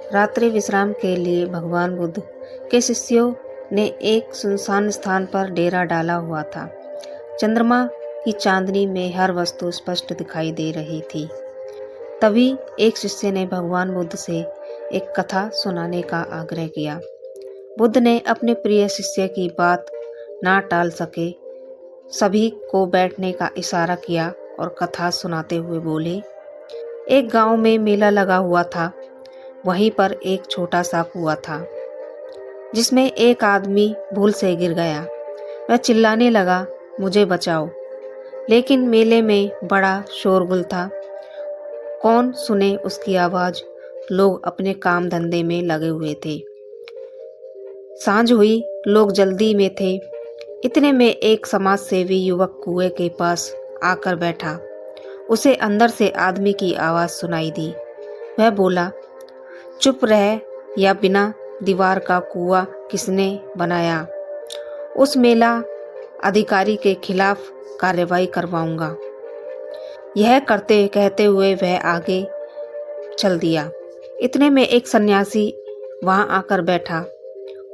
रात्रि विश्राम के लिए भगवान बुद्ध के शिष्यों ने एक सुनसान स्थान पर डेरा डाला हुआ था। चंद्रमा की चांदनी में हर वस्तु स्पष्ट दिखाई दे रही थी। तभी एक शिष्य ने भगवान बुद्ध से एक कथा सुनाने का आग्रह किया। बुद्ध ने अपने प्रिय शिष्य की बात ना टाल सके, सभी को बैठने का इशारा किया और कथा सुनाते हुए बोले, एक गांव में मेला लगा हुआ था। वहीं पर एक छोटा सा कुआं था जिसमें एक आदमी भूल से गिर गया। वह चिल्लाने लगा, मुझे बचाओ। लेकिन मेले में बड़ा शोरगुल था, कौन सुने उसकी आवाज़। लोग अपने काम धंधे में लगे हुए थे। सांझ हुई, लोग जल्दी में थे। इतने में एक समाज सेवी युवक कुएं के पास आकर बैठा। उसे अंदर से आदमी की आवाज़ सुनाई दी। वह बोला, चुप रह, या बिना दीवार का कुआं किसने बनाया? उस मेला अधिकारी के खिलाफ कार्रवाई करवाऊंगा। यह कहते हुए वह आगे चल दिया। इतने में एक सन्यासी वहां आकर बैठा।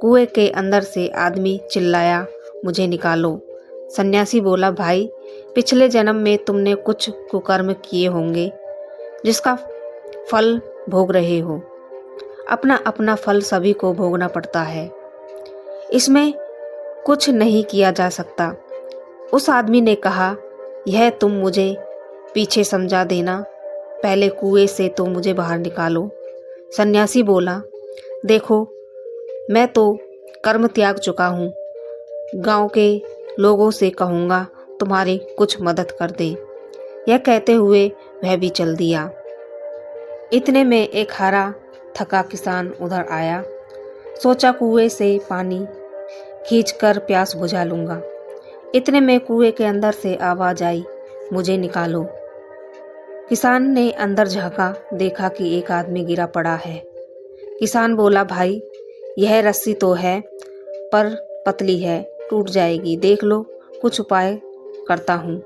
कुएं के अंदर से आदमी चिल्लाया, मुझे निकालो। सन्यासी बोला, भाई, पिछले जन्म में तुमने कुछ कुकर्म किए होंगे जिसका फल भोग रहे हो। अपना अपना फल सभी को भोगना पड़ता है, इसमें कुछ नहीं किया जा सकता। उस आदमी ने कहा, यह तुम मुझे पीछे समझा देना, पहले कुएं से तो मुझे बाहर निकालो। सन्यासी बोला, देखो, मैं तो कर्म त्याग चुका हूँ। गांव के लोगों से कहूँगा तुम्हारी कुछ मदद कर दे। यह कहते हुए वह भी चल दिया। इतने में एक हरा थका किसान उधर आया। सोचा कुएं से पानी खींचकर प्यास बुझा लूँगा। इतने में कुएं के अंदर से आवाज़ आई, मुझे निकालो। किसान ने अंदर झांका, देखा कि एक आदमी गिरा पड़ा है। किसान बोला, भाई, यह रस्सी तो है पर पतली है, टूट जाएगी, देख लो, कुछ उपाय करता हूँ।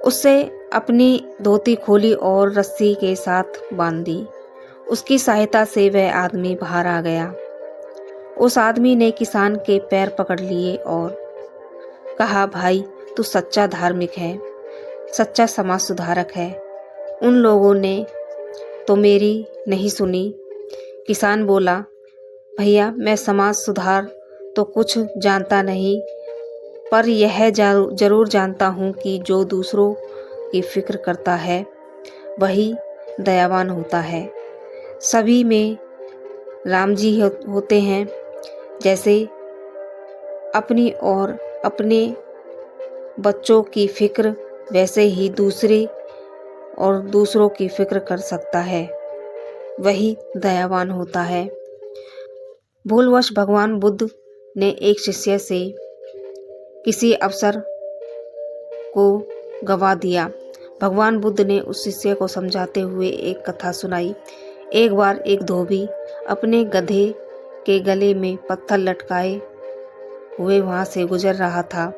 उससे अपनी धोती खोली और रस्सी के साथ बांध दी। उसकी सहायता से वह आदमी बाहर आ गया। उस आदमी ने किसान के पैर पकड़ लिए और कहा, भाई, तू सच्चा धार्मिक है, सच्चा समाज सुधारक है। उन लोगों ने तो मेरी नहीं सुनी। किसान बोला, भैया, मैं समाज सुधार तो कुछ जानता नहीं, पर यह जरूर जानता हूँ कि जो दूसरों की फिक्र करता है वही दयावान होता है। सभी में राम जी होते हैं। जैसे अपनी और अपने बच्चों की फिक्र, वैसे ही दूसरे और दूसरों की फिक्र कर सकता है, वही दयावान होता है। भूलवश भगवान बुद्ध ने एक शिष्य से किसी अवसर को गवा दिया। भगवान बुद्ध ने उस शिष्य को समझाते हुए एक कथा सुनाई। एक बार एक धोबी अपने गधे के गले में पत्थर लटकाए हुए वहां से गुजर रहा था।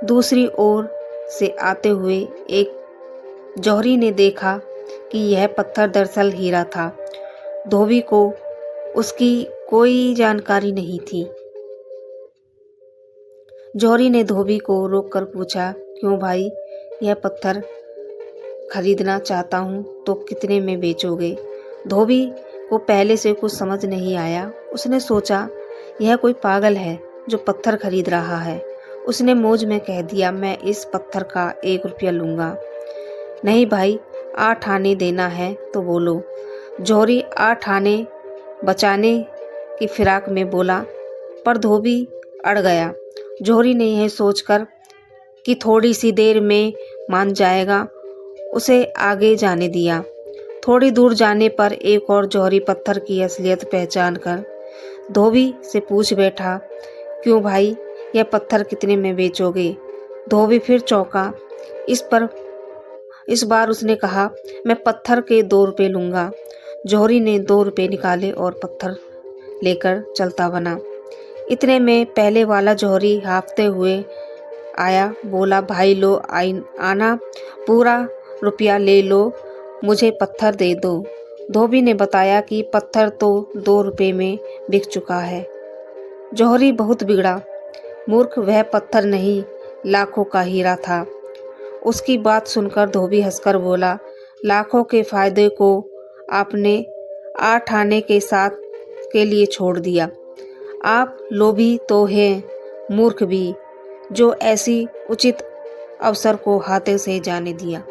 दूसरी ओर से आते हुए एक जौहरी ने देखा कि यह पत्थर दरअसल हीरा था। धोबी को उसकी कोई जानकारी नहीं थी। जौहरी ने धोबी को रोककर पूछा, क्यों भाई, यह पत्थर खरीदना चाहता हूँ तो कितने में बेचोगे? धोबी को पहले से कुछ समझ नहीं आया। उसने सोचा, यह कोई पागल है जो पत्थर खरीद रहा है। उसने मौज में कह दिया, मैं इस पत्थर का 1 रुपया लूँगा। नहीं भाई, 8 आने देना है तो बोलो। जौहरी 8 आने बचाने की फिराक में बोला, पर धोबी अड़ गया। जौहरी ने यह सोचकर कि थोड़ी सी देर में मान जाएगा, उसे आगे जाने दिया। थोड़ी दूर जाने पर एक और जौहरी पत्थर की असलियत पहचान कर धोबी से पूछ बैठा, क्यों भाई, यह पत्थर कितने में बेचोगे? धोबी फिर चौंका। इस बार उसने कहा, मैं पत्थर के 2 रुपये लूँगा। जौहरी ने 2 रुपये निकाले और पत्थर लेकर चलता बना। इतने में पहले वाला जौहरी हाँफते हुए आया। बोला, भाई लो, आना, पूरा रुपया ले लो, मुझे पत्थर दे दो। धोबी ने बताया कि पत्थर तो 2 रुपए में बिक चुका है। जौहरी बहुत बिगड़ा। मूर्ख, वह पत्थर नहीं, लाखों का हीरा था। उसकी बात सुनकर धोबी हंसकर बोला, लाखों के फायदे को आपने 8 आने के साथ के लिए छोड़ दिया। आप लोभी तो हैं, मूर्ख भी, जो ऐसी उचित अवसर को हाथे से जाने दिया।